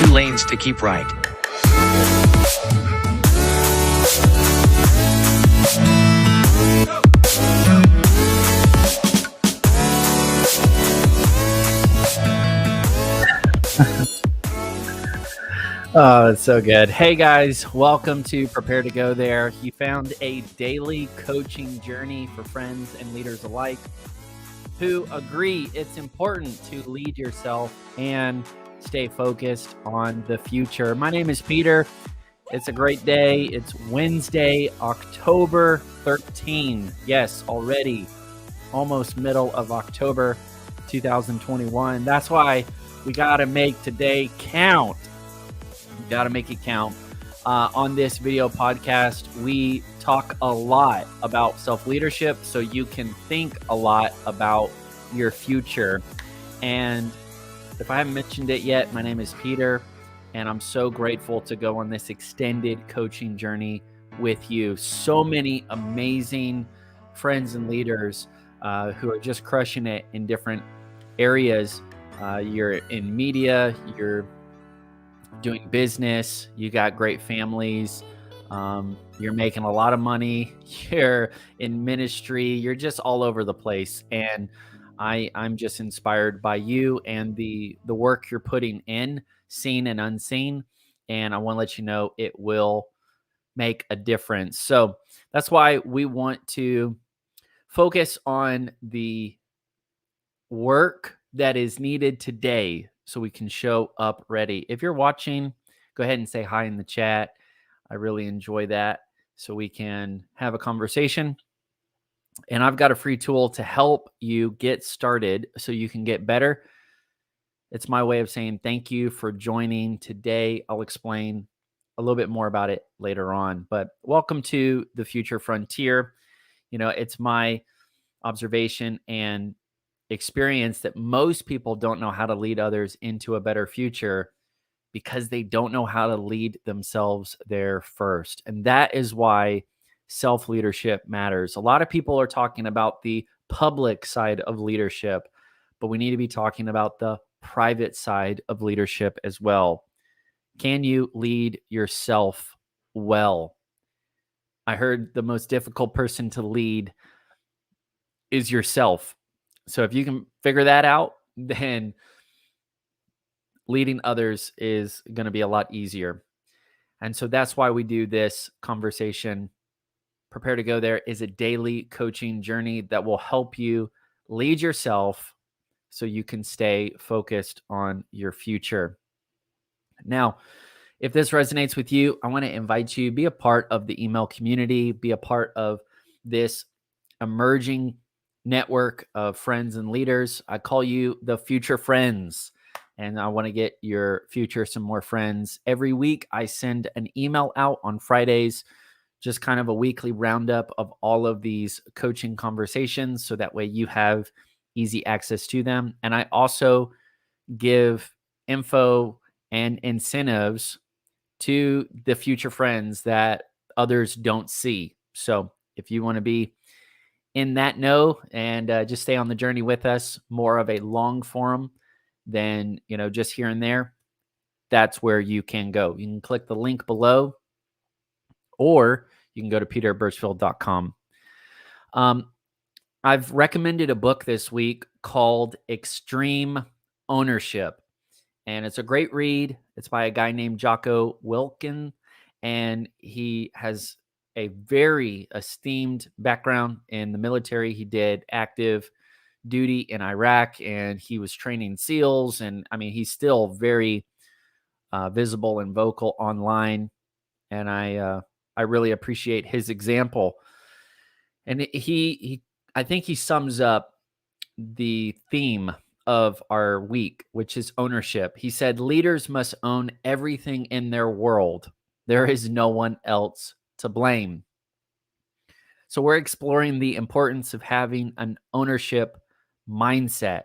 two lanes to keep right. Oh, it's so good. Hey guys, welcome to Prepare to Go There. You found a daily coaching journey for friends and leaders alike who agree it's important to lead yourself and stay focused on the future. My name is Peter. It's a great day. It's Wednesday, October 13. Yes, already almost middle of October 2021. That's why we got to make today count. Got to make it count. On this video podcast, we talk a lot about self-leadership so you can think a lot about your future. And if I haven't mentioned it yet, my name is Peter, and I'm so grateful to go on this extended coaching journey with you. So many amazing friends and leaders who are just crushing it in different areas. You're in media, you're doing business, you got great families, you're making a lot of money, you're in ministry, you're just all over the place. And I'm just inspired by you and the work you're putting in, seen and unseen. And I want to let you know it will make a difference. So that's why we want to focus on the work that is needed today so we can show up ready. If you're watching, go ahead and say hi in the chat. I really enjoy that so we can have a conversation. And I've got a free tool to help you get started so you can get better. It's my way of saying thank you for joining today. I'll explain a little bit more about it later on. But welcome to the Future Frontier. You know, it's my observation and experience that most people don't know how to lead others into a better future because they don't know how to lead themselves there first. And that is why self-leadership matters. A lot of people are talking about the public side of leadership, but we need to be talking about the private side of leadership as well. Can you lead yourself well? I heard the most difficult person to lead is yourself. So if you can figure that out, then leading others is going to be a lot easier. And so that's why we do this conversation. Prepare to Go There is a daily coaching journey that will help you lead yourself so you can stay focused on your future. Now, if this resonates with you, I want to invite you, be a part of the email community, be a part of this emerging network of friends and leaders. I call you the Future Friends, and I want to get your future some more friends. Every week, I send an email out on Fridays, just kind of a weekly roundup of all of these coaching conversations, so that way you have easy access to them. And I also give info and incentives to the future friends that others don't see. So if you want to be in that know and just stay on the journey with us, more of a long forum than, just here and there, that's where you can go. You can click the link below, or you can go to peterbirchfield.com. I've recommended a book this week called Extreme Ownership, and it's a great read. It's by a guy named Jocko Wilkin, and he has a very esteemed background in the military. He did active duty in Iraq, and he was training SEALs. And I mean, he's still very visible and vocal online. And I really appreciate his example. And I think he sums up the theme of our week, which is ownership. He said, leaders must own everything in their world. There is no one else to blame. So we're exploring the importance of having an ownership mindset,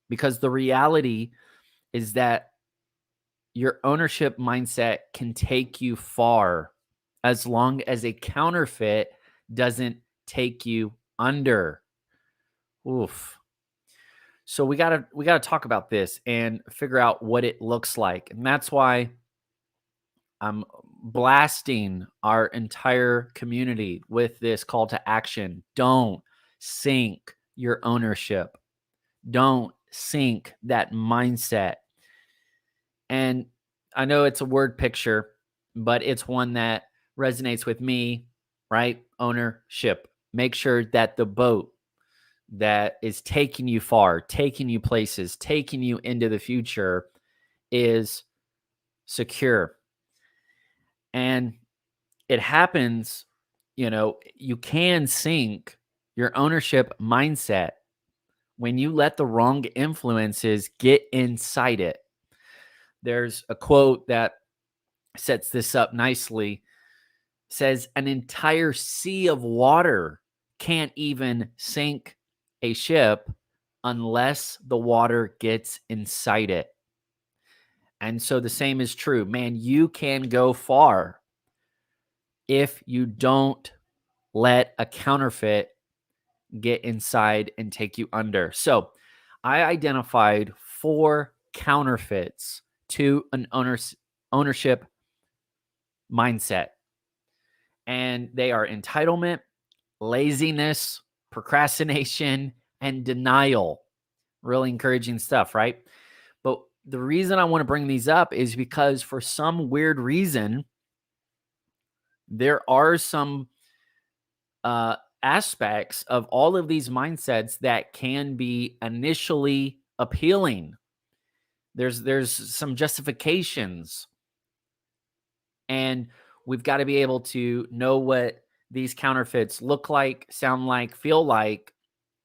because the reality is that your ownership mindset can take you far as long as a counterfeit doesn't take you under. Oof. So we gotta talk about this and figure out what it looks like. And that's why I'm blasting our entire community with this call to action. Don't sink your ownership. Don't sink that mindset. And I know it's a word picture, but it's one that resonates with me, right? Ownership. Make sure that the boat that is taking you far, taking you places, taking you into the future is secure. And it happens, you can sink your ownership mindset when you let the wrong influences get inside it. There's a quote that sets this up nicely. Says an entire sea of water can't even sink a ship unless the water gets inside it. And so the same is true. Man, you can go far if you don't let a counterfeit get inside and take you under. So I identified 4 counterfeits to an ownership mindset. And they are entitlement, laziness, procrastination, and denial. Really encouraging stuff, right? But the reason I want to bring these up is because for some weird reason, there are some aspects of all of these mindsets that can be initially appealing. There's some justifications, and we've got to be able to know what these counterfeits look like, sound like, feel like,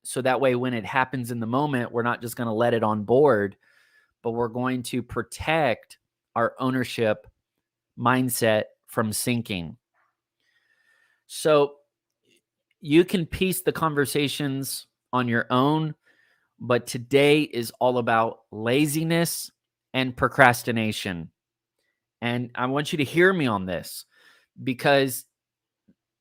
so that way when it happens in the moment, we're not just going to let it on board, but we're going to protect our ownership mindset from sinking. So you can piece the conversations on your own, but today is all about laziness and procrastination. And I want you to hear me on this, because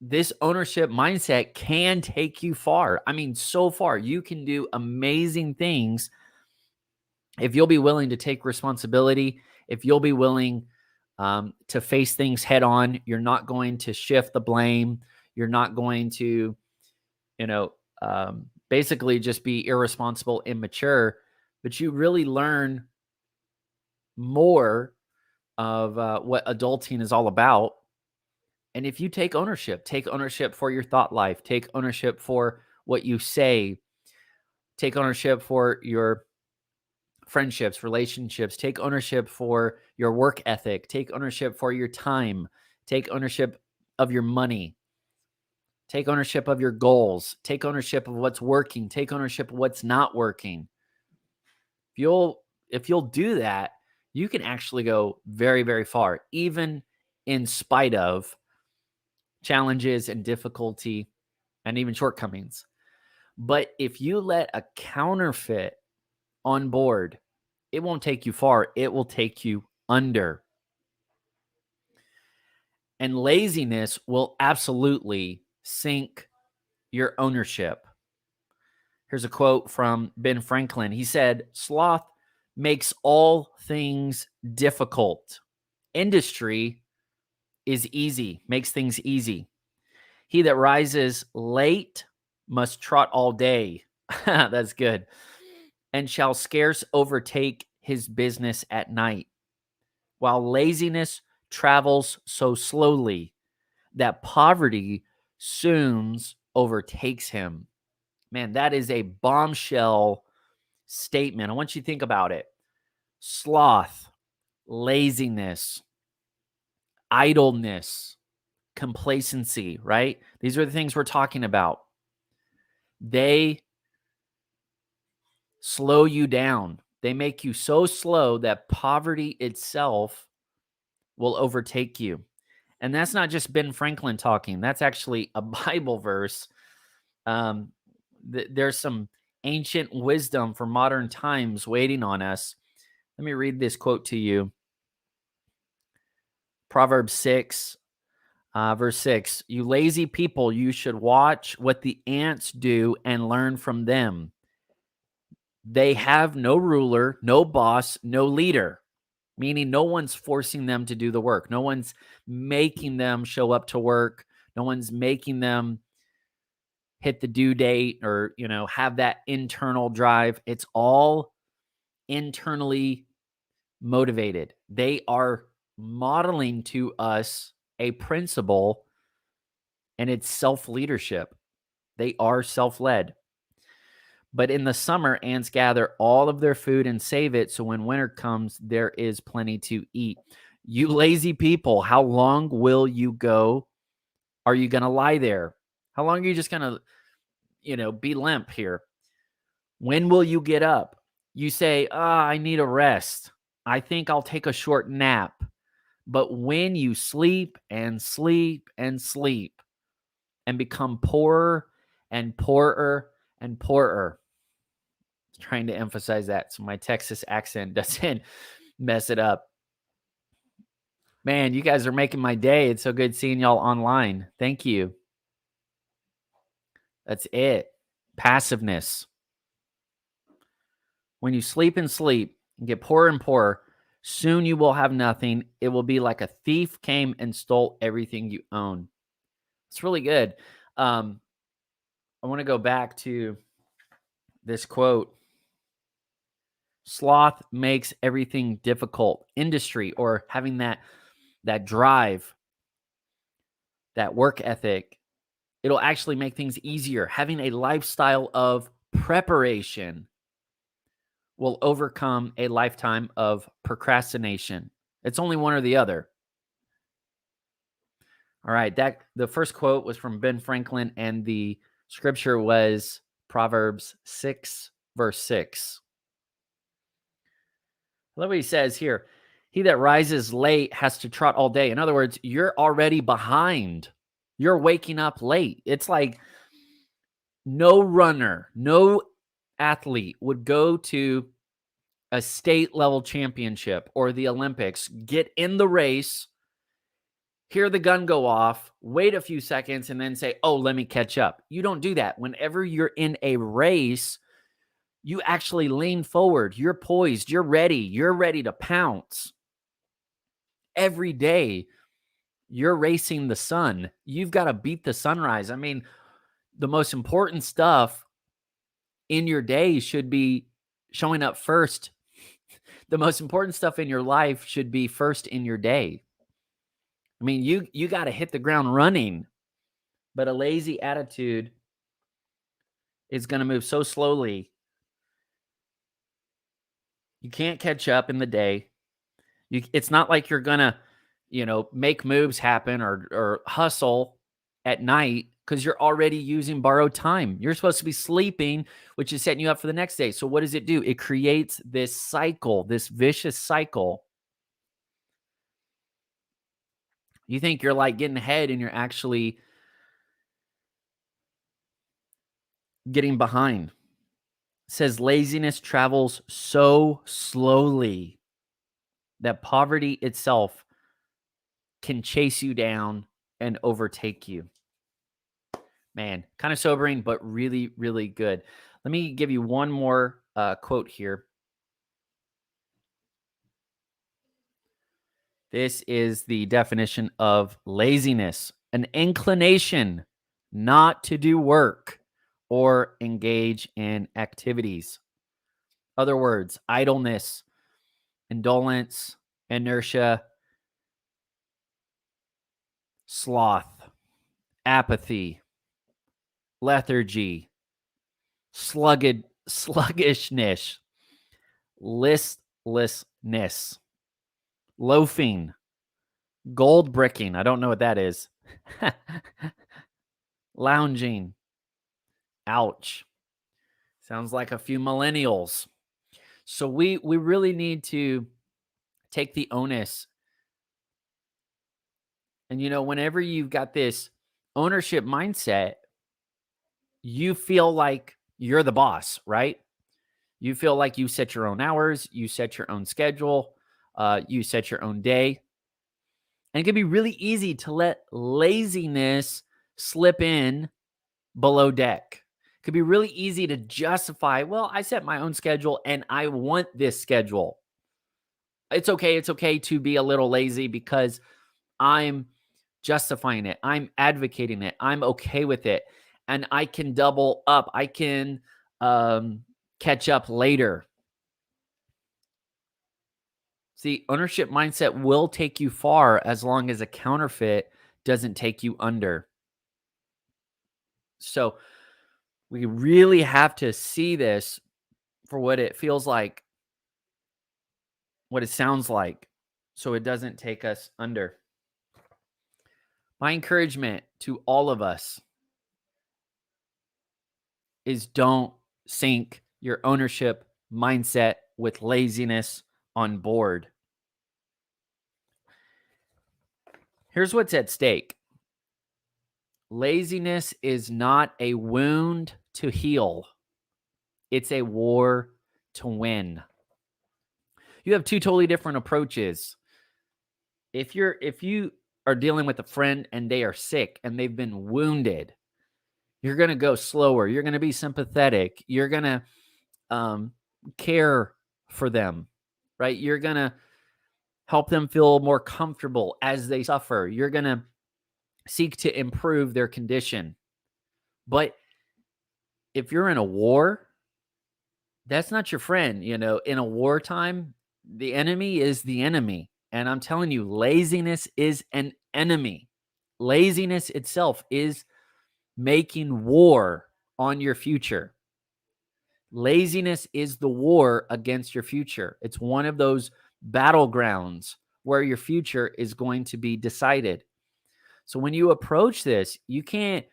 this ownership mindset can take you far. I mean, so far. You can do amazing things if you'll be willing to take responsibility, if you'll be willing to face things head on. You're not going to shift the blame. You're not going to, basically just be irresponsible, immature, but you really learn more of what adulting is all about. And if you take ownership for your thought life, take ownership for what you say, take ownership for your friendships, relationships, take ownership for your work ethic, take ownership for your time, take ownership of your money, take ownership of your goals, take ownership of what's working, take ownership of what's not working. If you'll do that, you can actually go very, very far, even in spite of challenges and difficulty and even shortcomings. But if you let a counterfeit on board, it won't take you far. It will take you under. And laziness will absolutely sink your ownership. Here's a quote from Ben Franklin. He said, "Sloth makes all things difficult. Industry is easy, makes things easy. He that rises late must trot all day." That's good. "And shall scarce overtake his business at night, while laziness travels so slowly that poverty soon overtakes him." Man, that is a bombshell statement. I want you to think about it. Sloth, laziness, idleness, complacency, right? These are the things we're talking about. They slow you down. They make you so slow that poverty itself will overtake you. And that's not just Ben Franklin talking. That's actually a Bible verse. There's some ancient wisdom for modern times waiting on us. Let me read this quote to you. Proverbs 6, verse 6. "You lazy people, you should watch what the ants do and learn from them. They have no ruler, no boss, no leader, meaning no one's forcing them to do the work. No one's making them show up to work. No one's making them hit the due date or, have that internal drive. It's all internally motivated. They are modeling to us a principle, and it's self-leadership. They are self-led. But in the summer, ants gather all of their food and save it, so when winter comes, there is plenty to eat. You lazy people, how long will you go? Are you going to lie there? How long are you just going to, be limp here? When will you get up? You say, I need a rest. I think I'll take a short nap. But when you sleep and sleep and sleep and become poorer and poorer and poorer, trying to emphasize that so my Texas accent doesn't mess it up. Man, you guys are making my day. It's so good seeing y'all online. Thank you. That's it. Passiveness. When you sleep and sleep and get poorer and poorer, soon you will have nothing. It will be like a thief came and stole everything you own. It's really good. I want to go back to this quote. Sloth makes everything difficult. Industry, or having that drive, that work ethic, it'll actually make things easier. Having a lifestyle of preparation will overcome a lifetime of procrastination. It's only one or the other. All right, the first quote was from Ben Franklin, and the scripture was Proverbs 6, verse 6. I love what he says here. He that rises late has to trot all day. In other words, you're already behind. You're waking up late. It's like no runner, no athlete would go to a state level championship or the Olympics, get in the race, hear the gun go off, wait a few seconds, and then say, oh, let me catch up. You don't do that. Whenever you're in a race, you actually lean forward. You're poised. You're ready to pounce. Every day, you're racing the sun. You've got to beat the sunrise. I mean, the most important stuff in your day should be showing up first. The most important stuff in your life should be first in your day. I mean, you got to hit the ground running, but a lazy attitude is going to move so slowly. You can't catch up in the day. It's not like you're going to, make moves happen or hustle at night because you're already using borrowed time. You're supposed to be sleeping, which is setting you up for the next day. So what does it do? It creates this cycle, this vicious cycle. You think you're like getting ahead and you're actually getting behind. It says laziness travels so slowly that poverty itself can chase you down and overtake you. Man, kind of sobering, but really, really good. Let me give you one more quote here. This is the definition of laziness: an inclination not to do work or engage in activities. Other words, idleness, indolence, inertia, sloth, apathy, lethargy, sluggishness, listlessness, loafing, gold bricking. I don't know what that is. Lounging. Ouch. Sounds like a few millennials. So we really need to take the onus. And whenever you've got this ownership mindset, you feel like you're the boss, right? You feel like you set your own hours, you set your own schedule, you set your own day. And it can be really easy to let laziness slip in below deck. Could be really easy to justify, well, I set my own schedule and I want this schedule. It's okay. It's okay to be a little lazy because I'm justifying it. I'm advocating it. I'm okay with it. And I can double up. I can catch up later. See, ownership mindset will take you far as long as a counterfeit doesn't take you under. So we really have to see this for what it feels like, what it sounds like, so it doesn't take us under. My encouragement to all of us is don't sync your ownership mindset with laziness on board. Here's what's at stake. Laziness is not a wound to heal. It's a war to win. You have two totally different approaches. If you are dealing with a friend and they are sick and they've been wounded, you're going to go slower. You're going to be sympathetic. You're going to care for them, right? You're going to help them feel more comfortable as they suffer. You're going to seek to improve their condition. But if you're in a war, that's not your friend. In a wartime, the enemy is the enemy. And I'm telling you, laziness is an enemy. Laziness itself is making war on your future. Laziness is the war against your future. It's one of those battlegrounds where your future is going to be decided. So when you approach this, you can't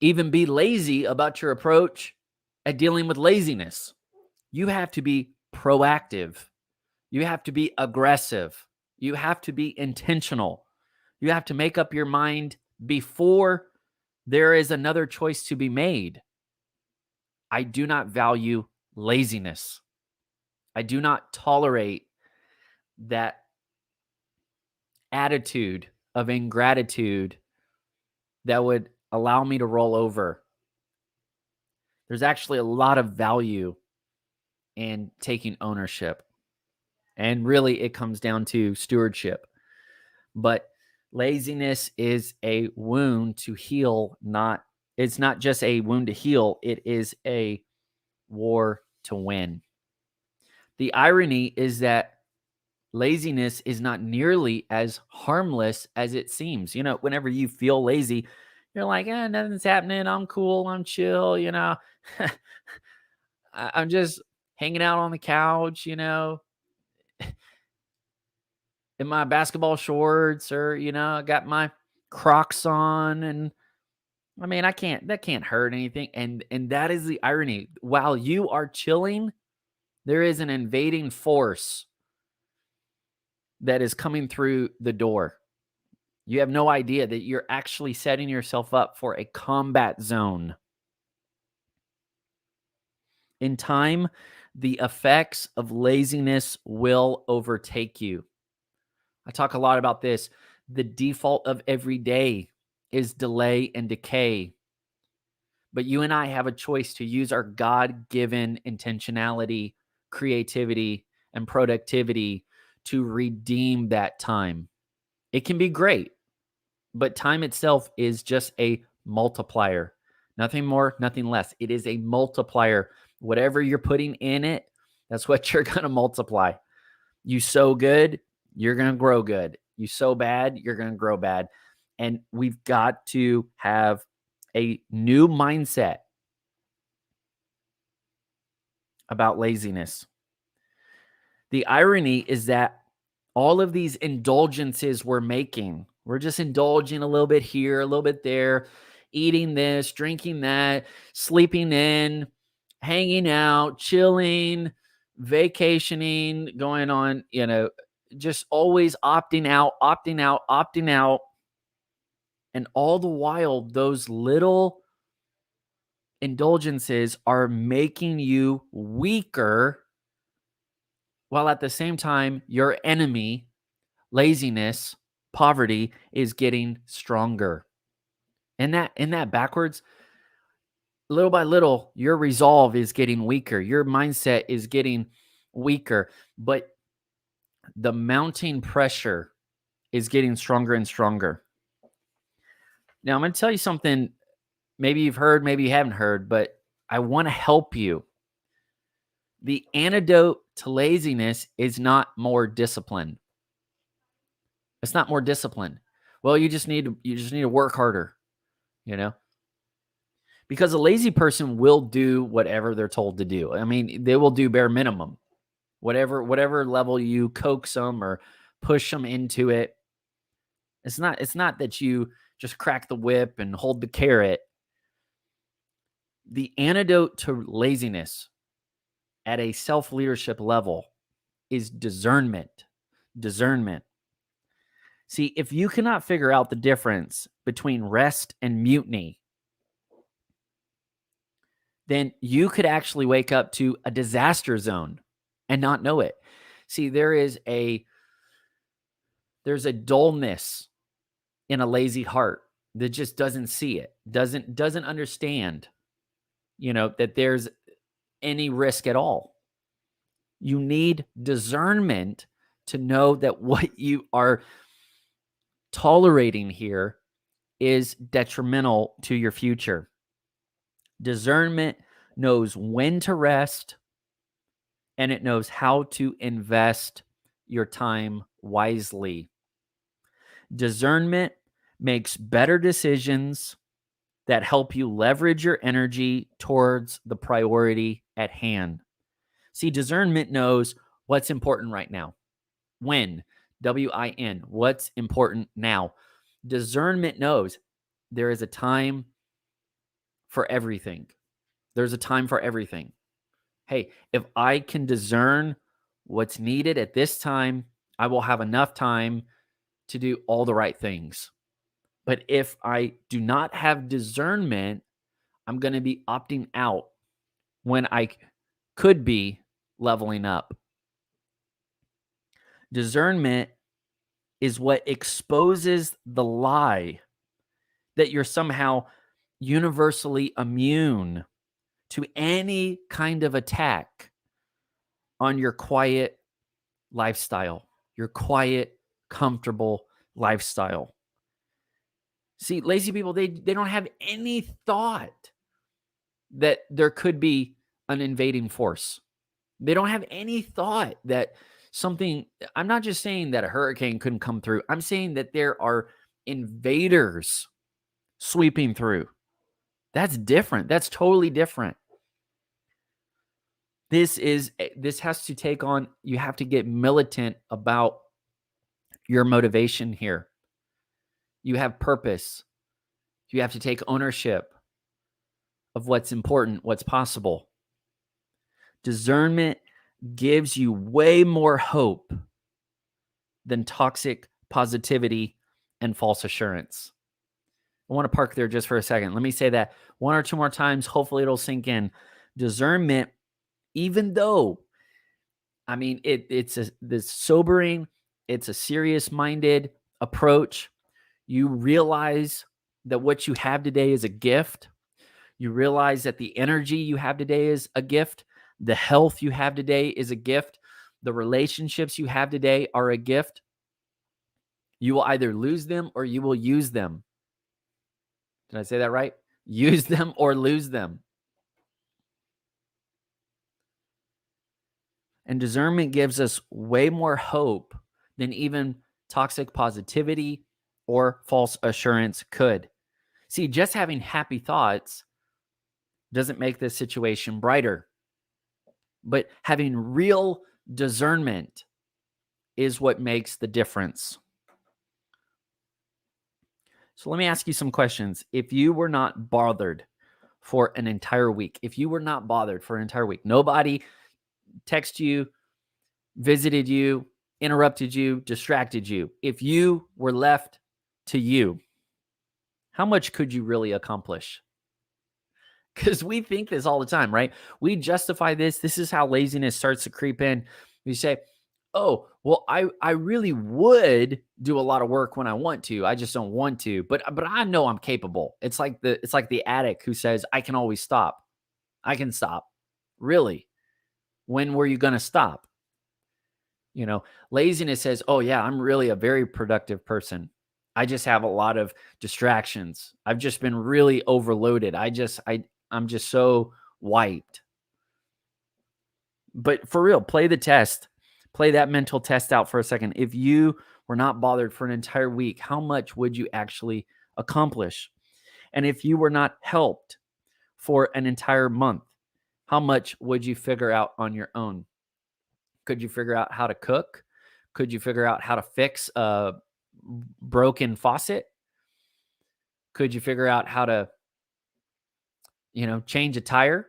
even be lazy about your approach at dealing with laziness. You have to be proactive. You have to be aggressive. You have to be intentional. You have to make up your mind before there is another choice to be made. I do not value laziness. I do not tolerate that attitude of ingratitude that would allow me to roll over. There's actually a lot of value in taking ownership. And really, it comes down to stewardship. But laziness is a wound to heal, it's not just a wound to heal, it is a war to win. The irony is that laziness is not nearly as harmless as it seems. Whenever you feel lazy, you're like, nothing's happening. I'm cool. I'm chill. I'm just hanging out on the couch, in my basketball shorts, or, I got my Crocs on, and I mean, that can't hurt anything. And that is the irony. While you are chilling, there is an invading force that is coming through the door. You have no idea that you're actually setting yourself up for a combat zone. In time, the effects of laziness will overtake you. I talk a lot about this. The default of every day is delay and decay. But you and I have a choice to use our God-given intentionality, creativity, and productivity to redeem that time. It can be great, but time itself is just a multiplier. Nothing more, nothing less. It is a multiplier. Whatever you're putting in it, that's what you're going to multiply. You sow good, you're going to grow good. You sow bad, you're going to grow bad. And we've got to have a new mindset about laziness. The irony is that all of these indulgences we're making, we're just indulging a little bit here, a little bit there, eating this, drinking that, sleeping in, hanging out, chilling, vacationing, going on, just always opting out, opting out, opting out. And all the while, those little indulgences are making you weaker, while at the same time, your enemy, laziness, poverty, is getting stronger. Isn't that backwards? little by little, your resolve is getting weaker. Your mindset is getting weaker, but the mounting pressure is getting stronger and stronger. Now, I'm going to tell you something maybe you've heard, maybe you haven't heard, but I want to help you. The antidote to laziness is not more discipline. It's not more discipline. Well, you just need to work harder, you know? Because a lazy person will do whatever they're told to do. I mean, they will do bare minimum. Whatever level you coax them or push them into it. It's not that you just crack the whip and hold the carrot. The antidote to laziness at a self-leadership level is discernment. Discernment. See, if you cannot figure out the difference between rest and mutiny, then you could actually wake up to a disaster zone and not know it. See, there's a dullness in a lazy heart that just doesn't see it, doesn't understand, that there's any risk at all. You need discernment to know that what you are tolerating here is detrimental to your future. Discernment knows when to rest, and it knows how to invest your time wisely. Discernment makes better decisions that help you leverage your energy towards the priority at hand. See, discernment knows what's important right now. When, W-I-N, what's important now. Discernment knows there is a time for everything. There's a time for everything. Hey, if I can discern what's needed at this time, I will have enough time to do all the right things. But if I do not have discernment, I'm going to be opting out when I could be leveling up. Discernment is what exposes the lie that you're somehow universally immune to any kind of attack on your quiet lifestyle, your quiet, comfortable lifestyle. See, lazy people, they don't have any thought that there could be an invading force. They don't have any thought that something, I'm not just saying that a hurricane couldn't come through. I'm saying that there are invaders sweeping through. That's different. That's totally different. This has to take on, you have to get militant about your motivation here. You have purpose. You have to take ownership of what's important, what's possible. Discernment gives you way more hope than toxic positivity and false assurance. I want to park there just for a second. Let me say that one or two more times. Hopefully it'll sink in. Discernment, even though, I mean, it's this sobering, it's a serious-minded approach. You realize that what you have today is a gift. You realize that the energy you have today is a gift. The health you have today is a gift. The relationships you have today are a gift. You will either lose them or you will use them. Did I say that right? Use them or lose them. And discernment gives us way more hope than even toxic positivity or false assurance could. See, just having happy thoughts doesn't make this situation brighter. But having real discernment is what makes the difference. So let me ask you some questions. If you were not bothered for an entire week, nobody texted you, visited you, interrupted you, distracted you. If you were left to you, how much could you really accomplish? Because we think this all the time, right? We justify this. This is how laziness starts to creep in. We say, Oh, well, I really would do a lot of work when I want to. I just don't want to. But I know I'm capable. It's like the addict who says, I can always stop. I can stop. Really? When were you gonna stop? You know, laziness says, oh yeah, I'm really a very productive person. I just have a lot of distractions. I've just been really overloaded. I'm just so wiped. But for real, play the test. Play that mental test out for a second. If you were not bothered for an entire week, how much would you actually accomplish? And if you were not helped for an entire month, how much would you figure out on your own? Could you figure out how to cook? Could you figure out how to fix a broken faucet? Could you figure out how to, change a tire?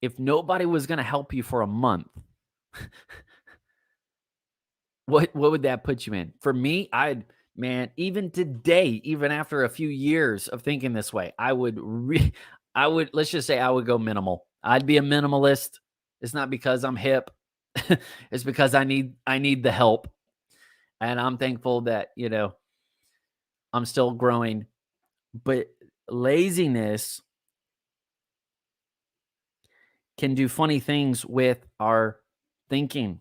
If nobody was going to help you for a month, what would that put you in? For me, even today, even after a few years of thinking this way, I would let's just say I would go minimal. I'd be a minimalist. It's not because I'm hip. It's because I need the help. And I'm thankful that, I'm still growing. But laziness can do funny things with our thinking.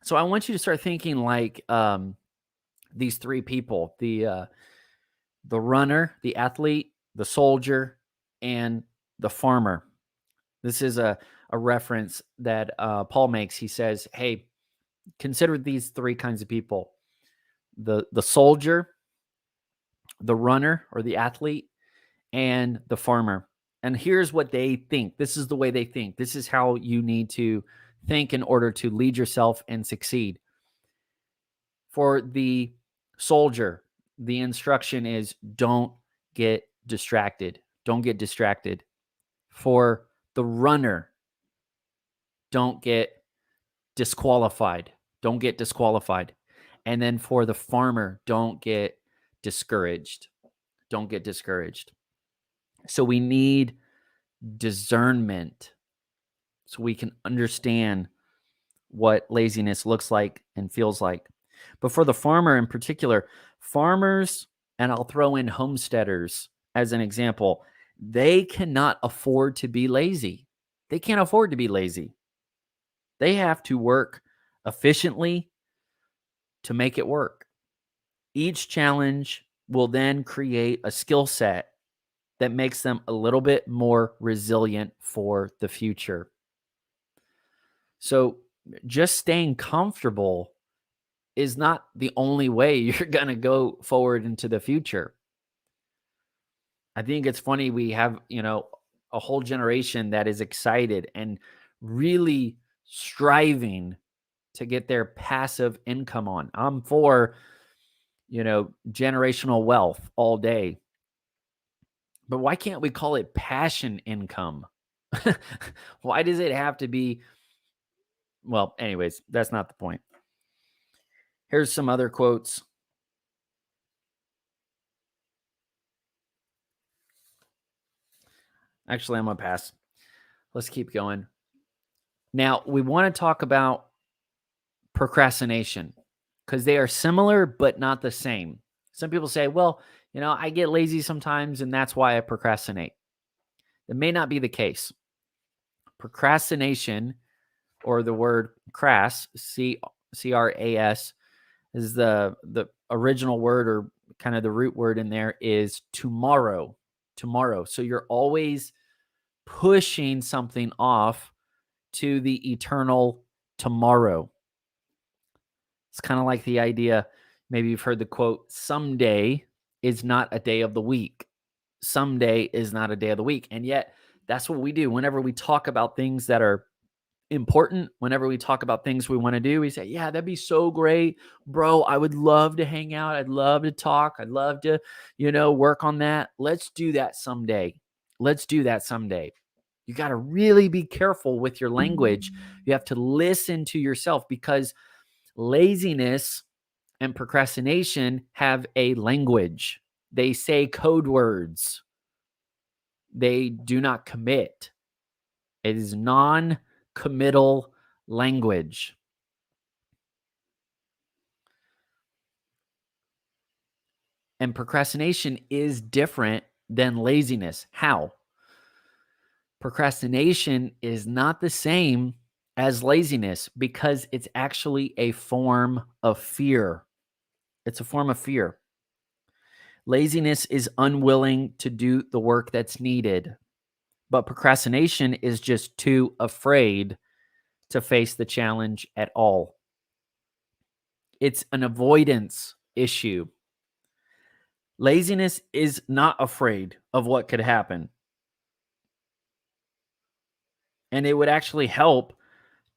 So I want you to start thinking like these three people: the runner, the athlete, the soldier, and the farmer. This is a reference that Paul makes. He says, "Hey, consider these three kinds of people: the soldier, the runner or the athlete, and the farmer." And here's what they think. This is the way they think. This is how you need to think in order to lead yourself and succeed. For the soldier, the instruction is don't get distracted. Don't get distracted. For the runner, don't get disqualified. Don't get disqualified. And then for the farmer, don't get discouraged. Don't get discouraged. So we need discernment so we can understand what laziness looks like and feels like. But for the farmer in particular, farmers, and I'll throw in homesteaders as an example, they cannot afford to be lazy. They can't afford to be lazy. They have to work efficiently to make it work. Each challenge will then create a skill set that makes them a little bit more resilient for the future. So just staying comfortable is not the only way you're going to go forward into the future. I think it's funny we have, a whole generation that is excited and really striving to get their passive income on. I'm for, generational wealth all day. But why can't we call it passion income? Why does it have to be? Well, anyways, that's not the point. Here's some other quotes. Actually, I'm going to pass. Let's keep going. Now, we want to talk about procrastination because they are similar but not the same. Some people say, well, I get lazy sometimes and that's why I procrastinate. That may not be the case. Procrastination, or the word cras, C-R-A-S, is the original word, or kind of the root word in there is tomorrow. Tomorrow. So you're always pushing something off to the eternal tomorrow. It's kind of like the idea, maybe you've heard the quote, someday is not a day of the week. Someday is not a day of the week. And yet that's what we do whenever we talk about things that are important. Whenever we talk about things we want to do, we say, yeah, that'd be so great, bro. I would love to hang out. I'd love to talk. I'd love to, work on that. Let's do that someday. Let's do that someday. You got to really be careful with your language. You have to listen to yourself, because laziness and procrastination have a language. They say code words. They do not commit. It is non-committal language. And procrastination is different than laziness. How? Procrastination is not the same as laziness because it's actually a form of fear. It's a form of fear. Laziness is unwilling to do the work that's needed, but procrastination is just too afraid to face the challenge at all. It's an avoidance issue. Laziness is not afraid of what could happen. And it would actually help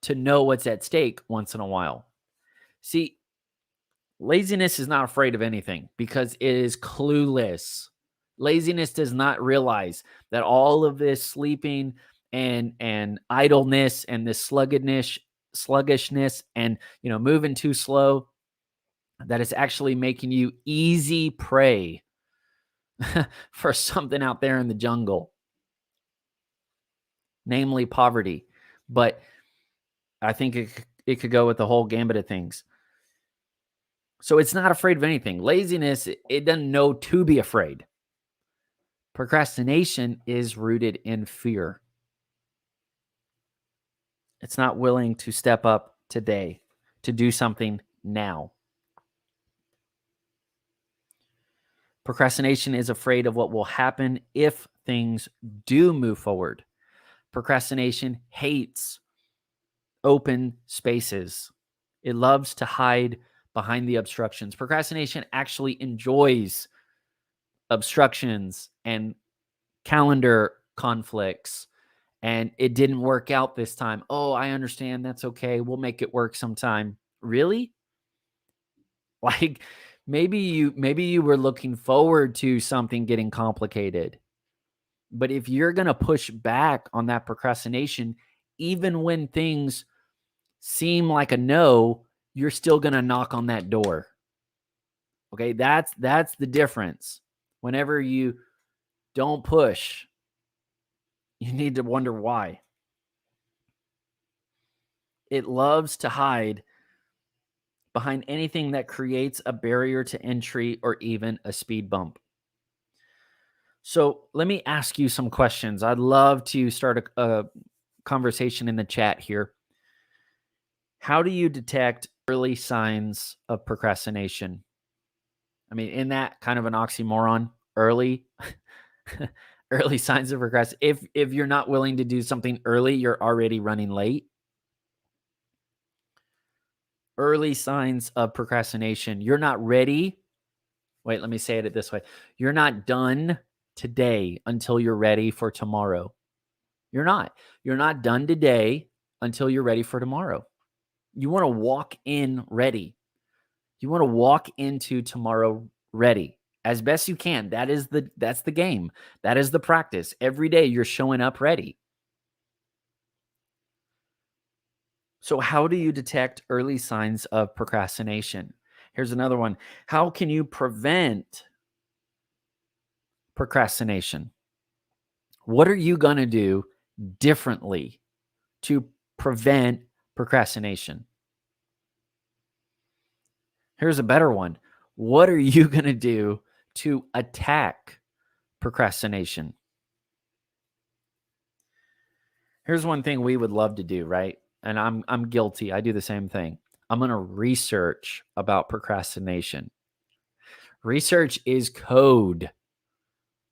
to know what's at stake once in a while. See, laziness is not afraid of anything because it is clueless. Laziness does not realize that all of this sleeping and idleness and this sluggishness and moving too slow, that is actually making you easy prey for something out there in the jungle, namely poverty. But I think it could go with the whole gambit of things. So it's not afraid of anything. Laziness, it doesn't know to be afraid. Procrastination is rooted in fear. It's not willing to step up today, to do something now. Procrastination is afraid of what will happen if things do move forward. Procrastination hates open spaces. It loves to hide behind the obstructions. Procrastination actually enjoys obstructions and calendar conflicts. And it didn't work out this time. Oh, I understand. That's okay. We'll make it work sometime. Really? Like maybe you were looking forward to something getting complicated. But if you're going to push back on that procrastination, even when things seem like a no, you're still going to knock on that door. Okay? That's the difference. Whenever you don't push, you need to wonder why. It loves to hide behind anything that creates a barrier to entry or even a speed bump. So let me ask you some questions. I'd love to start a conversation in the chat here. How do you detect early signs of procrastination? I mean, in that kind of an oxymoron, early early signs of procrastination. If you're not willing to do something early, you're already running late. Early signs of procrastination. You're not ready. Wait, let me say it this way. You're not done today until you're ready for tomorrow. You're not. You're not done today until you're ready for tomorrow. You want to walk in ready. You want to walk into tomorrow ready as best you can. That's the game. That is the practice. Every day you're showing up ready. So how do you detect early signs of procrastination? Here's another one. How can you prevent procrastination? What are you going to do differently to prevent procrastination? Here's a better one. What are you going to do to attack procrastination? Here's one thing we would love to do, right? And I'm guilty. I do the same thing. I'm going to research about procrastination. Research is code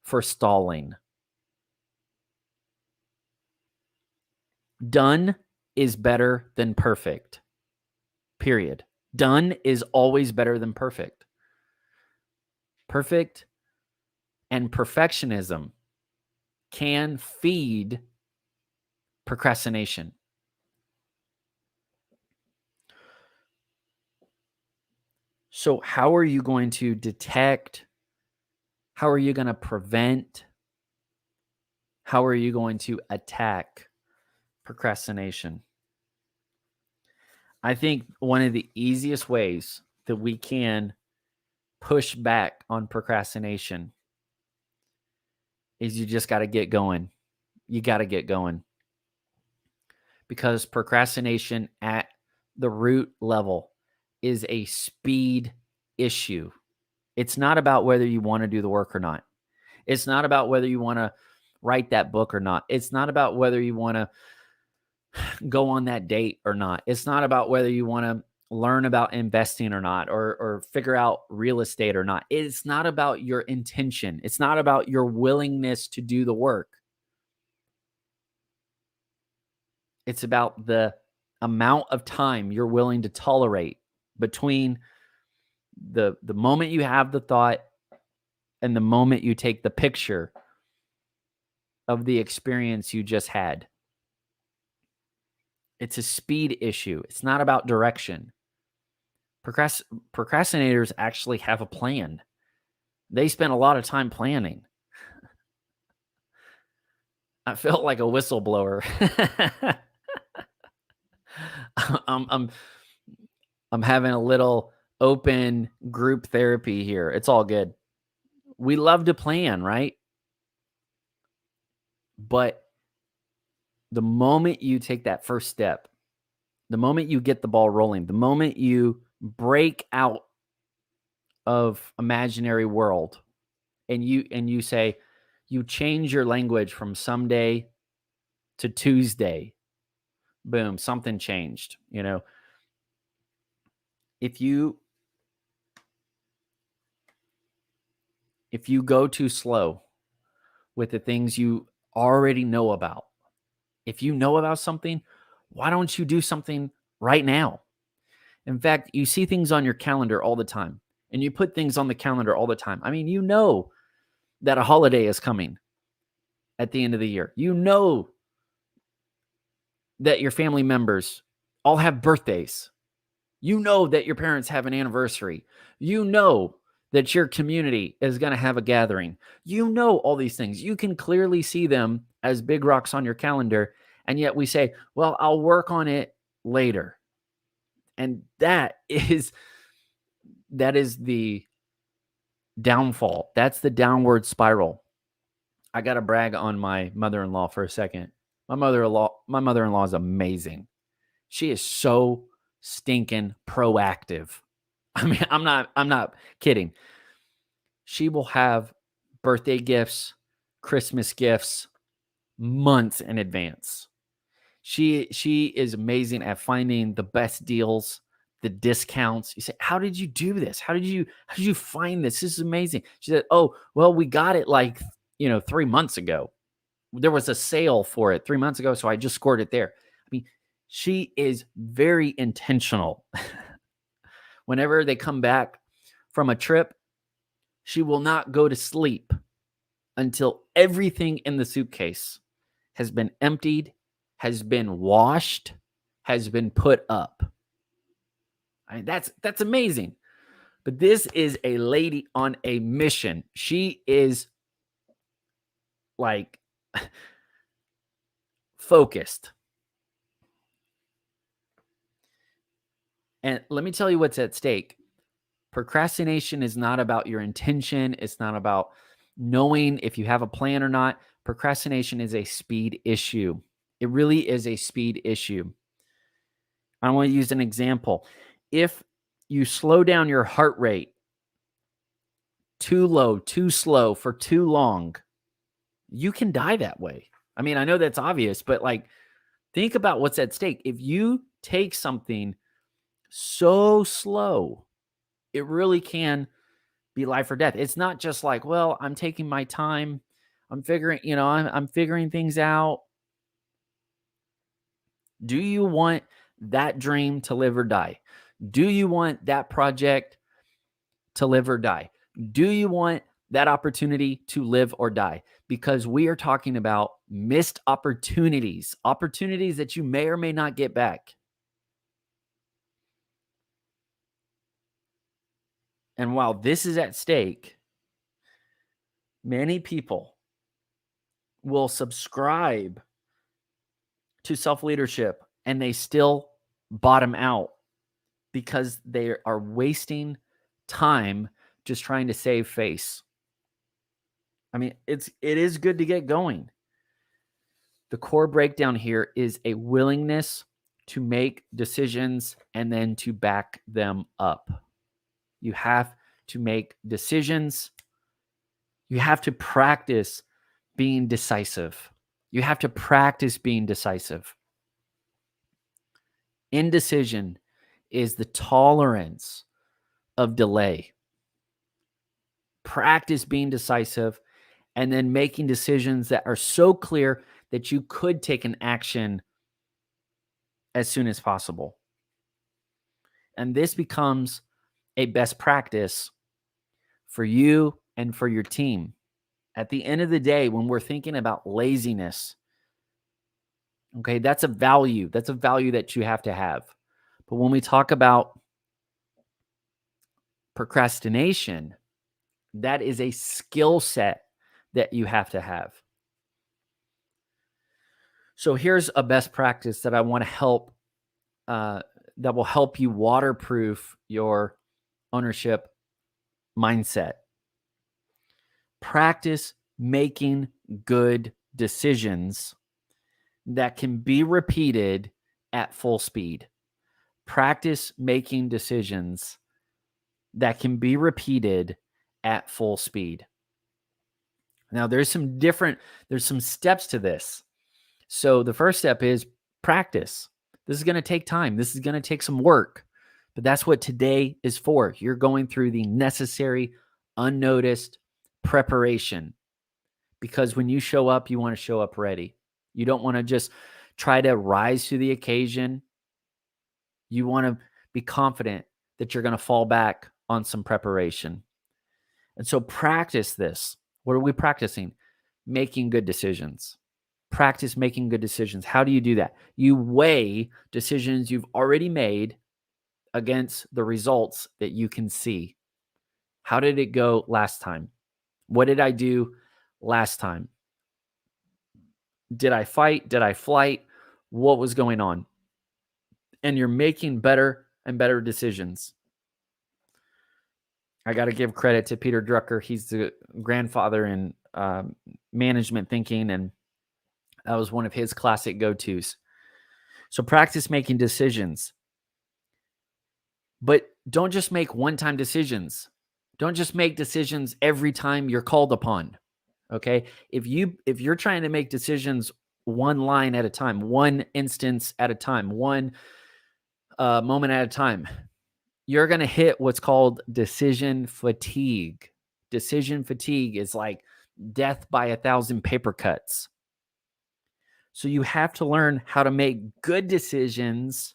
for stalling. Done is better than perfect. Period. Done is always better than perfect. Perfect and perfectionism can feed procrastination. So how are you going to detect? How are you going to prevent? How are you going to attack procrastination? I think one of the easiest ways that we can push back on procrastination is you just got to get going. You got to get going. Because procrastination at the root level is a speed issue. It's not about whether you want to do the work or not. It's not about whether you want to write that book or not. It's not about whether you want to go on that date or not. It's not about whether you want to learn about investing or not, or figure out real estate or not. It's not about your intention. It's not about your willingness to do the work. It's about the amount of time you're willing to tolerate between the moment you have the thought and the moment you take the picture of the experience you just had. It's a speed issue. It's not about direction. Procrastinators actually have a plan. They spend a lot of time planning. I felt like a whistleblower. I'm having a little open group therapy here. It's all good. We love to plan, right? But the moment you take that first step, the moment you get the ball rolling, the moment you break out of imaginary world and you say, you change your language from someday to Tuesday, boom, something changed. If you go too slow with the things you already know about, if you know about something, why don't you do something right now? In fact, you see things on your calendar all the time, and you put things on the calendar all the time. I mean, you know that a holiday is coming at the end of the year. You know that your family members all have birthdays. You know that your parents have an anniversary. You know that your community is going to have a gathering. You know all these things. You can clearly see them as big rocks on your calendar. And yet we say, well, I'll work on it later. And that is the downfall. That's the downward spiral. I got to brag on my mother-in-law for a second. My mother-in-law is amazing. She is so stinking proactive. I mean, I'm not kidding. She will have birthday gifts, Christmas gifts months in advance. She is amazing at finding the best deals, the discounts. You say, how did you do this? How did you find this? This is amazing. She said, oh, well, we got it like, 3 months ago. There was a sale for it 3 months ago, so I just scored it there. I mean, she is very intentional. Whenever they come back from a trip, she will not go to sleep until everything in the suitcase has been emptied, has been washed, has been put up. I mean, that's amazing. But this is a lady on a mission. She is like focused. And let me tell you what's at stake. Procrastination is not about your intention. It's not about knowing if you have a plan or not. Procrastination is a speed issue. It really is a speed issue. I want to use an example. If you slow down your heart rate too low, too slow for too long, you can die that way. I mean, I know that's obvious, but think about what's at stake. If you take something so slow, it really can be life or death. It's not just like, well, I'm taking my time. I'm figuring, I'm figuring things out. Do you want that dream to live or die? Do you want that project to live or die? Do you want that opportunity to live or die? Because we are talking about missed opportunities that you may or may not get back. And while this is at stake, many people will subscribe to self-leadership and they still bottom out because they are wasting time just trying to save face. I mean, it is good to get going. The core breakdown here is a willingness to make decisions and then to back them up. You have to make decisions. You have to practice being decisive. You have to practice being decisive. Indecision is the tolerance of delay. Practice being decisive and then making decisions that are so clear that you could take an action as soon as possible. And this becomes a best practice for you and for your team. At the end of the day, when we're thinking about laziness, okay, that's a value. That's a value that you have to have. But when we talk about procrastination, that is a skill set that you have to have. So here's a best practice that I want to help, that will help you waterproof your ownership mindset. Practice making good decisions that can be repeated at full speed. Practice making decisions that can be repeated at full speed. Now, there's some steps to this. So the first step is practice. This is going to take time. This is going to take some work, but that's what today is for. You're going through the necessary, unnoticed preparation, because when you show up, you want to show up ready. You don't want to just try to rise to the occasion. You want to be confident that you're going to fall back on some preparation. And so practice this. What are we practicing? Making good decisions. Practice making good decisions. How do you do that? You weigh decisions you've already made against the results that you can see. How did it go last time? What did I do last time? Did I fight? Did I flight? What was going on? And you're making better and better decisions. I got to give credit to Peter Drucker. He's the grandfather in management thinking, and that was one of his classic go-tos. So practice making decisions. But don't just make one-time decisions. Don't just make decisions every time you're called upon. Okay? If you're trying to make decisions one line at a time, one instance at a time, one moment at a time, you're going to hit what's called decision fatigue. Decision fatigue is like death by 1,000 paper cuts. So you have to learn how to make good decisions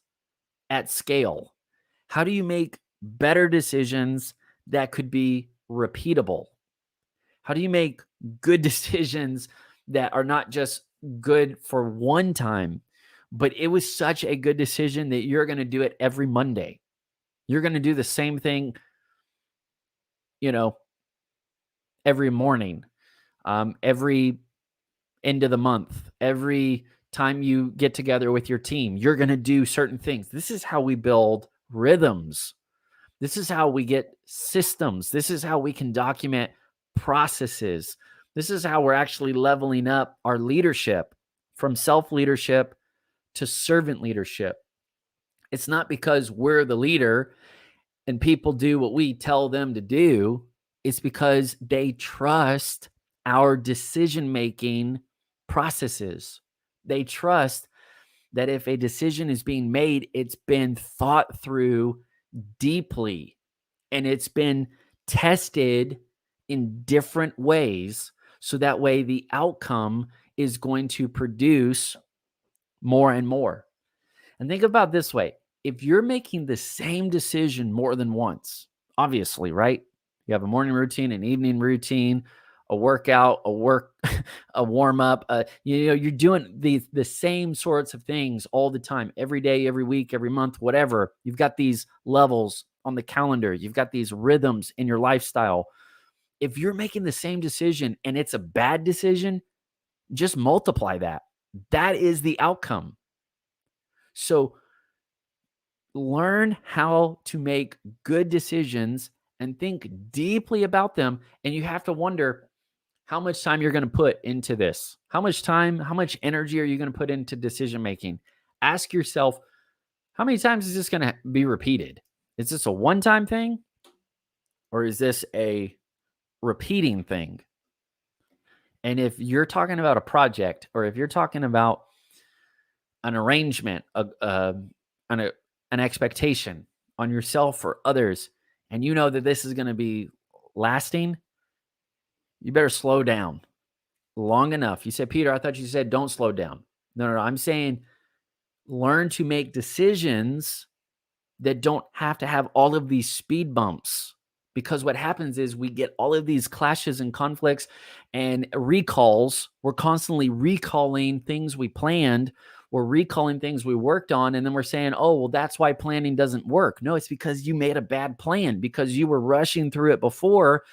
at scale. How do you make better decisions that could be repeatable? How do you make good decisions that are not just good for one time, but it was such a good decision that you're going to do it every Monday? You're going to do the same thing, every morning, every end of the month, every time you get together with your team, you're going to do certain things. This is how we build rhythms. This is how we get systems. This is how we can document processes. This is how we're actually leveling up our leadership from self-leadership to servant leadership. It's not because we're the leader and people do what we tell them to do. It's because they trust our decision-making processes. They trust that if a decision is being made, it's been thought through deeply and it's been tested in different ways. So that way the outcome is going to produce more and more. And think about it this way. If you're making the same decision more than once, obviously, right? You have a morning routine, an evening routine, a workout, a warm up. You're doing the same sorts of things all the time, every day, every week, every month, whatever. You've got these levels on the calendar. You've got these rhythms in your lifestyle. If you're making the same decision and it's a bad decision, just multiply that. That is the outcome. So learn how to make good decisions and think deeply about them. And you have to wonder how much time you're going to put into this. How much time, how much energy are you going to put into decision making? Ask yourself, how many times is this going to be repeated? Is this a one-time thing? or is this a repeating thing? And if you're talking about a project, or if you're talking about an arrangement, an expectation on yourself or others, and you know that this is going to be lasting, you better slow down long enough. You said, Peter, I thought you said don't slow down. No. I'm saying learn to make decisions that don't have to have all of these speed bumps. Because what happens is we get all of these clashes and conflicts and recalls. We're constantly recalling things we planned. We're recalling things we worked on. And then we're saying, oh, well, that's why planning doesn't work. No, it's because you made a bad plan, because you were rushing through it before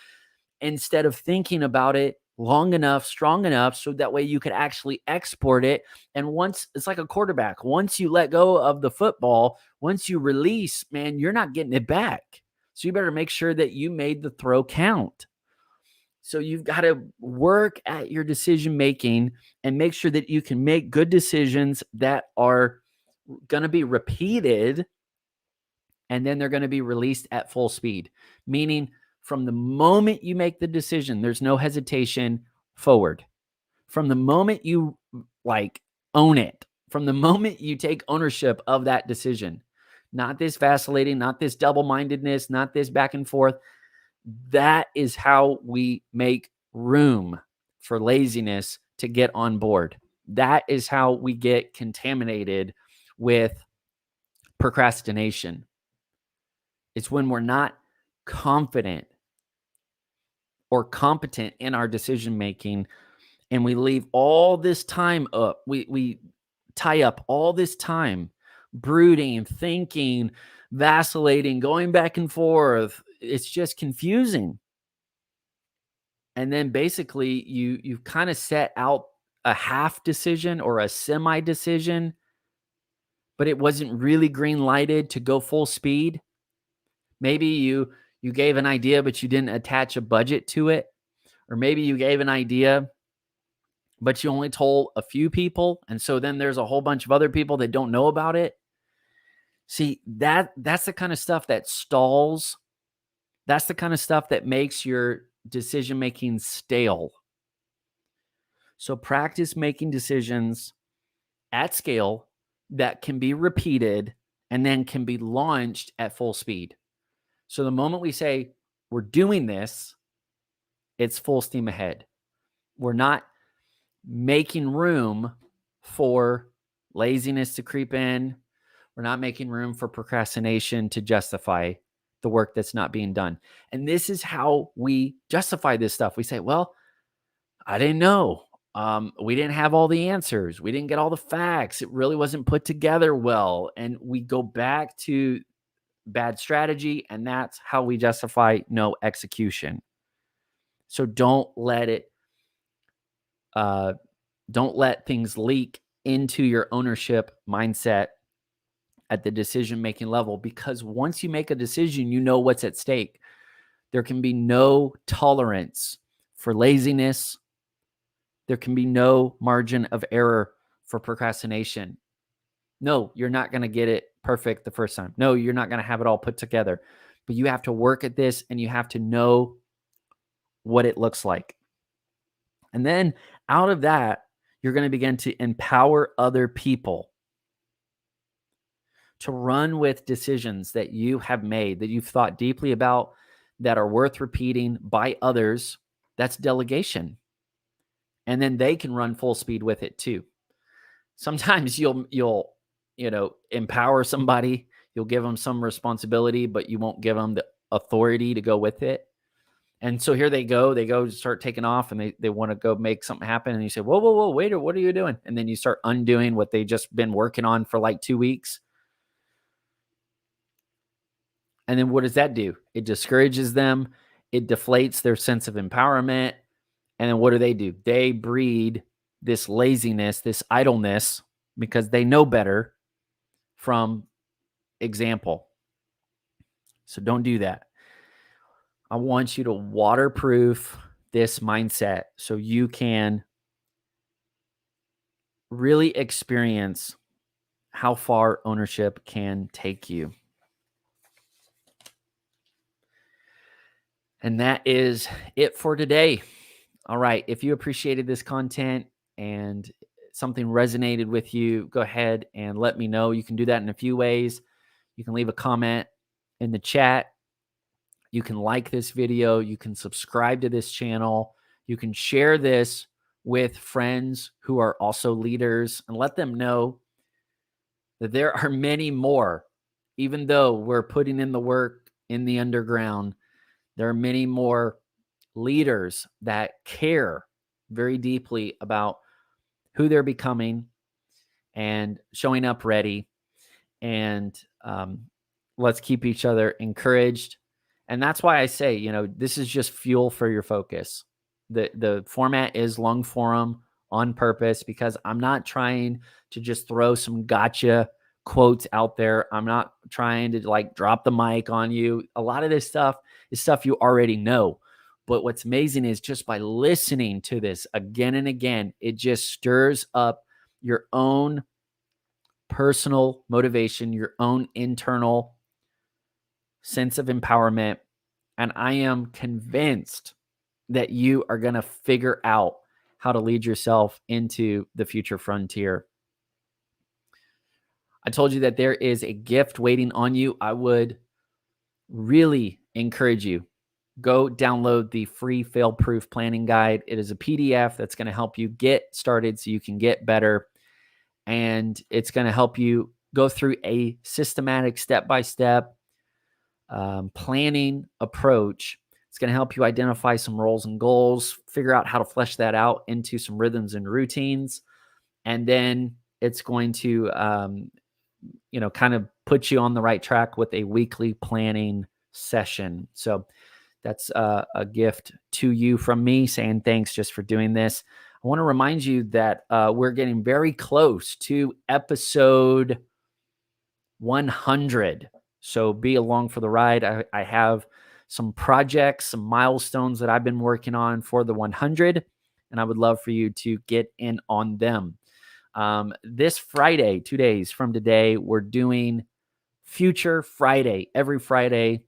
instead of thinking about it long enough, strong enough, so that way you could actually export it. And once, it's like a quarterback, once you let go of the football, once you release, man, you're not getting it back. So you better make sure that you made the throw count. So you've got to work at your decision making and make sure that you can make good decisions that are going to be repeated, and then they're going to be released at full speed. Meaning, from the moment you make the decision, there's no hesitation, forward. From the moment you own it, from the moment you take ownership of that decision, not this vacillating, not this double-mindedness, not this back and forth. That is how we make room for laziness to get on board. That is how we get contaminated with procrastination. It's when we're not confident or competent in our decision making, and we leave all this time up. We tie up all this time brooding, thinking, vacillating, going back and forth. It's just confusing. And then basically you kind of set out a half decision or a semi decision, but it wasn't really green lighted to go full speed. Maybe you gave an idea, but you didn't attach a budget to it. Or maybe you gave an idea, but you only told a few people. And so then there's a whole bunch of other people that don't know about it. See, that's the kind of stuff that stalls. That's the kind of stuff that makes your decision making stale. So practice making decisions at scale that can be repeated and then can be launched at full speed. So the moment we say we're doing this, it's full steam ahead. We're not making room for laziness to creep in. We're not making room for procrastination to justify the work that's not being done. And this is how we justify this stuff. We say, well, I didn't know. We didn't have all the answers. We didn't get all the facts. It really wasn't put together well. And we go back to bad strategy, and that's how we justify no execution. So don't let things leak into your ownership mindset at the decision-making level, because once you make a decision, you know what's at stake. There can be no tolerance for laziness. There can be no margin of error for procrastination. No, you're not going to get it perfect the first time. No, you're not going to have it all put together. But you have to work at this, and you have to know what it looks like. And then out of that, you're going to begin to empower other people to run with decisions that you have made, that you've thought deeply about, that are worth repeating by others. That's delegation. And then they can run full speed with it too. Sometimes you'll empower somebody, you'll give them some responsibility, but you won't give them the authority to go with it. And so here they go start taking off, and they want to go make something happen. And you say, whoa, wait, what are you doing? And then you start undoing what they just been working on for like 2 weeks. And then what does that do? It discourages them. It deflates their sense of empowerment. And then what do? They breed this laziness, this idleness, because they know better from example. So don't do that. I want you to waterproof this mindset so you can really experience how far ownership can take you. And that is it for today. All right. If you appreciated this content and something resonated with you, go ahead and let me know. You can do that in a few ways. You can leave a comment in the chat. You can like this video. You can subscribe to this channel. You can share this with friends who are also leaders and let them know that there are many more. Even though we're putting in the work in the underground, there are many more leaders that care very deeply about who they're becoming and showing up ready. And let's keep each other encouraged. And that's why I say, this is just fuel for your focus. The format is long form on purpose because I'm not trying to just throw some gotcha quotes out there. I'm not trying to like drop the mic on you. A lot of this stuff is stuff you already know. But what's amazing is just by listening to this again and again, it just stirs up your own personal motivation, your own internal sense of empowerment. And I am convinced that you are going to figure out how to lead yourself into the future frontier. I told you that there is a gift waiting on you. I would really encourage you. Go download the free fail-proof planning guide. It is a PDF that's going to help you get started so you can get better. And it's going to help you go through a systematic step-by-step planning approach. It's going to help you identify some roles and goals, figure out how to flesh that out into some rhythms and routines. And then it's going to, kind of put you on the right track with a weekly planning session. So that's a gift to you from me saying thanks just for doing this. I want to remind you that we're getting very close to episode 100. So be along for the ride. I have some projects, some milestones that I've been working on for the 100, and I would love for you to get in on them. This Friday, 2 days from today, we're doing Future Friday. Every Friday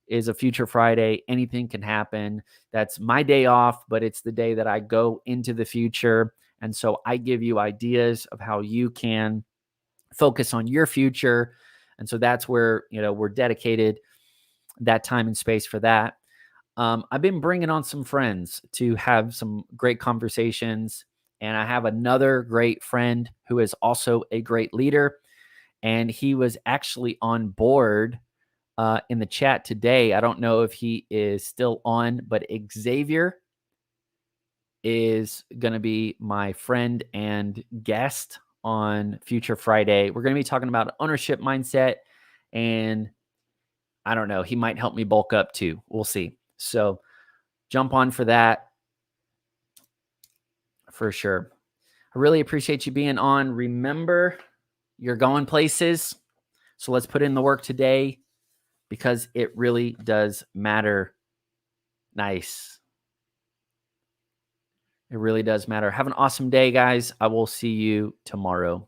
is a Future Friday. Anything can happen. That's my day off, but it's the day that I go into the future. And so I give you ideas of how you can focus on your future. And so that's where, we're dedicated that time and space for that. I've been bringing on some friends to have some great conversations. And I have another great friend who is also a great leader. And he was actually on board in the chat today. I don't know if he is still on, but Xavier is going to be my friend and guest on Future Friday. We're going to be talking about ownership mindset, and I don't know, he might help me bulk up too. We'll see. So jump on for that for sure. I really appreciate you being on. Remember, you're going places. So let's put in the work today because it really does matter. Nice. It really does matter. Have an awesome day, guys. I will see you tomorrow.